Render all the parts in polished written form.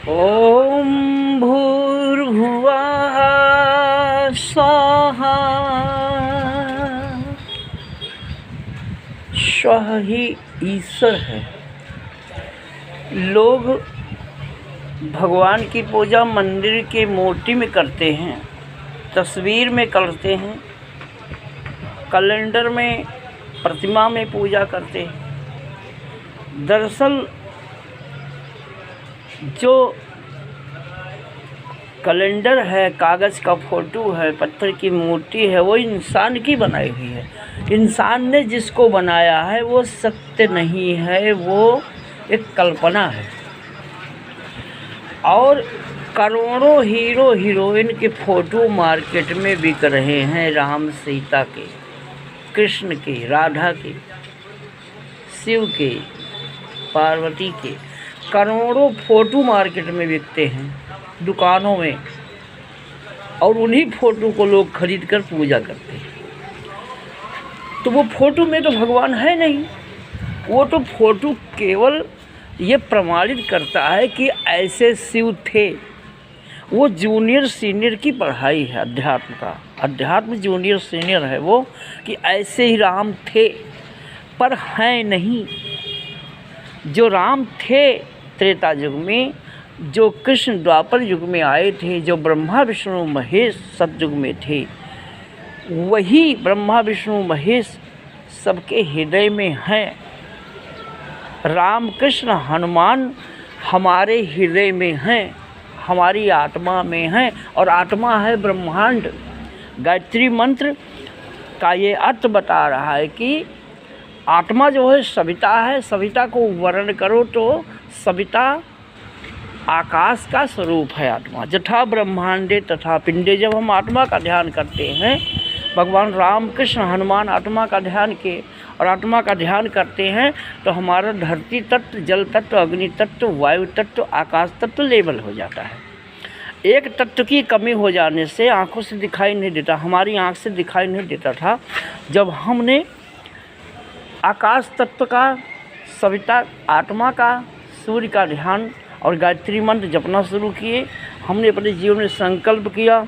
ओम भूर्भुवः स्वः स्वः ही ईश्वर है। लोग भगवान की पूजा मंदिर के मूर्ति में करते हैं, तस्वीर में करते हैं, कैलेंडर में, प्रतिमा में पूजा करते हैं। दरअसल जो कैलेंडर है, कागज़ का फ़ोटो है, पत्थर की मूर्ति है, वो इंसान की बनाई हुई है। इंसान ने जिसको बनाया है वो सत्य नहीं है, वो एक कल्पना है। और करोड़ों हीरो हीरोइन के फ़ोटो मार्केट में बिक रहे हैं, राम सीता के, कृष्ण के, राधा के, शिव के, पार्वती के। करोड़ों फ़ोटो मार्केट में बिकते हैं दुकानों में, और उन्हीं फ़ोटो को लोग खरीद कर पूजा करते हैं। तो वो फ़ोटो में तो भगवान है नहीं, वो तो फ़ोटो केवल ये प्रमाणित करता है कि ऐसे शिव थे। वो जूनियर सीनियर की पढ़ाई है अध्यात्म का, अध्यात्म जूनियर सीनियर है वो, कि ऐसे ही राम थे पर हैं नहीं। जो राम थे त्रेता युग में, जो कृष्ण द्वापर युग में आए थे, जो ब्रह्मा विष्णु महेश सतयुग में थे, वही ब्रह्मा विष्णु महेश सबके हृदय में हैं। राम कृष्ण हनुमान हमारे हृदय में हैं, हमारी आत्मा में हैं, और आत्मा है ब्रह्मांड। गायत्री मंत्र का ये अर्थ बता रहा है कि आत्मा जो है सविता है। सविता को वर्णन करो तो सविता आकाश का स्वरूप है आत्मा। जथा ब्रह्मांडे तथा पिंडे। जब हम आत्मा का ध्यान करते हैं, भगवान राम कृष्ण हनुमान आत्मा का ध्यान किए और आत्मा का ध्यान करते हैं, तो हमारा धरती तत्व, जल तत्व, अग्नि तत्व, वायु तत्व, आकाश तत्व लेवल हो जाता है। एक तत्व की कमी हो जाने से आँखों से दिखाई नहीं देता, हमारी आँख से दिखाई नहीं देता था। जब हमने आकाश तत्व का, सविता आत्मा का, सूर्य का ध्यान और गायत्री मंत्र जपना शुरू किए, हमने अपने जीवन में संकल्प किया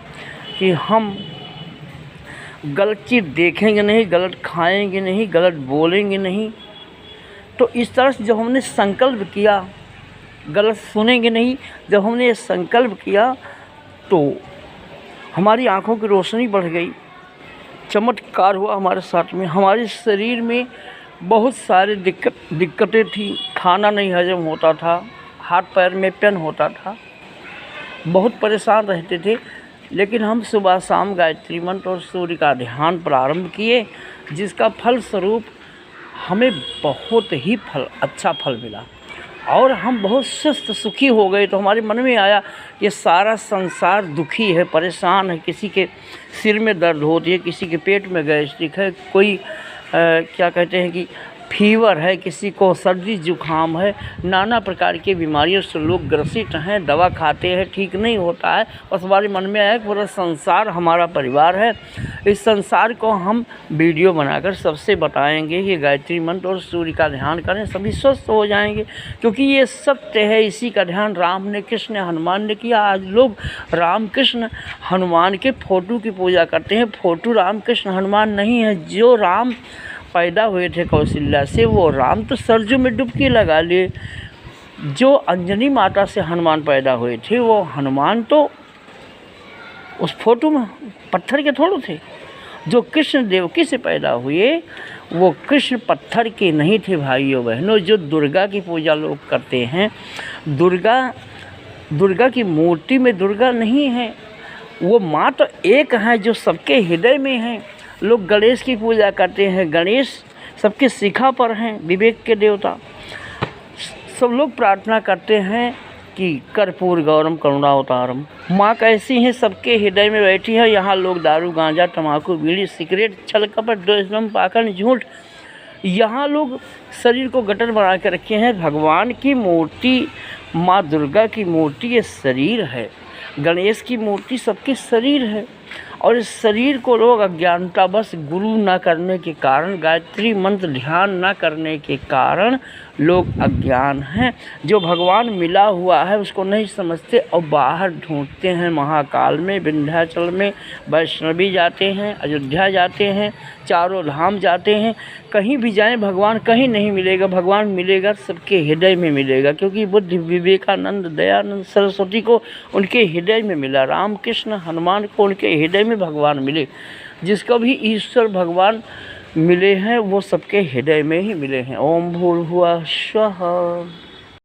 कि हम गलत चीज़ देखेंगे नहीं, गलत खाएंगे नहीं, गलत बोलेंगे नहीं। तो इस तरह से जब हमने संकल्प किया, गलत सुनेंगे नहीं, जब हमने ये संकल्प किया तो हमारी आँखों की रोशनी बढ़ गई, चमत्कार हुआ हमारे साथ में। हमारे शरीर में बहुत सारी दिक्कतें थी, खाना नहीं हजम होता था, हाथ पैर में पेन होता था, बहुत परेशान रहते थे। लेकिन हम सुबह शाम गायत्री मंत्र और सूर्य का ध्यान प्रारंभ किए, जिसका फल स्वरूप हमें बहुत ही अच्छा फल मिला और हम बहुत सुस्त सुखी हो गए। तो हमारे मन में आया ये सारा संसार दुखी है, परेशान है। किसी के सिर में दर्द होती है, किसी के पेट में गैस्ट्रिक है, कोई क्या कहते हैं कि फीवर है, किसी को सर्दी जुकाम है, नाना प्रकार की बीमारियों से लोग ग्रसित हैं, दवा खाते हैं, ठीक नहीं होता है। और हमारे मन में आया कि पूरा संसार हमारा परिवार है, इस संसार को हम वीडियो बनाकर सबसे बताएंगे कि गायत्री मंत्र और सूर्य का ध्यान करें, सभी स्वस्थ हो जाएंगे। क्योंकि ये सत्य है, इसी का ध्यान राम ने, कृष्ण ने, हनुमान ने किया। आज लोग राम कृष्ण हनुमान के फ़ोटो की पूजा करते हैं। फ़ोटो राम कृष्ण हनुमान नहीं है। जो राम पैदा हुए थे कौशल्या से, वो राम तो सरजू में डुबकी लगा लिए। जो अंजनी माता से हनुमान पैदा हुए थे, वो हनुमान तो उस फोटो में पत्थर के थोड़े थे। जो कृष्ण देवकी से पैदा हुए, वो कृष्ण पत्थर के नहीं थे भाइयों बहनों। जो दुर्गा की पूजा लोग करते हैं, दुर्गा की मूर्ति में दुर्गा नहीं है, वो माँ तो एक है जो सबके हृदय में है। लोग गणेश की पूजा करते हैं, गणेश सबके शिखा पर हैं, विवेक के देवता। सब लोग प्रार्थना करते हैं कि कर्पूर गौरम करुणावतारम। माँ कैसी हैं, सबके हृदय में बैठी है। यहाँ लोग दारू, गांजा, तम्बाकू, बीड़ी, सिगरेट, छल कपट, द्वेषम, पाखंड, झूठ, यहाँ लोग शरीर को गटर बना के रखे हैं। भगवान की मूर्ति, माँ दुर्गा की मूर्ति ये शरीर है, गणेश की मूर्ति सबके शरीर है। और इस शरीर को लोग अज्ञानतावश गुरु ना करने के कारण, गायत्री मंत्र ध्यान ना करने के कारण लोग अज्ञान हैं। जो भगवान मिला हुआ है उसको नहीं समझते और बाहर ढूंढते हैं। महाकाल में, विंध्याचल में, वैष्णवी जाते हैं, अयोध्या जाते हैं, चारों धाम जाते हैं, कहीं भी जाएं भगवान कहीं नहीं मिलेगा। भगवान मिलेगा सबके हृदय में मिलेगा, क्योंकि बुद्ध, विवेकानंद, दयानंद, सरस्वती को उनके हृदय में मिला। राम कृष्ण हनुमान को उनके हृदय में भगवान मिले। जिसको भी ईश्वर भगवान मिले हैं वो सबके हृदय में ही मिले हैं। ओम भूर्भुवः स्वः।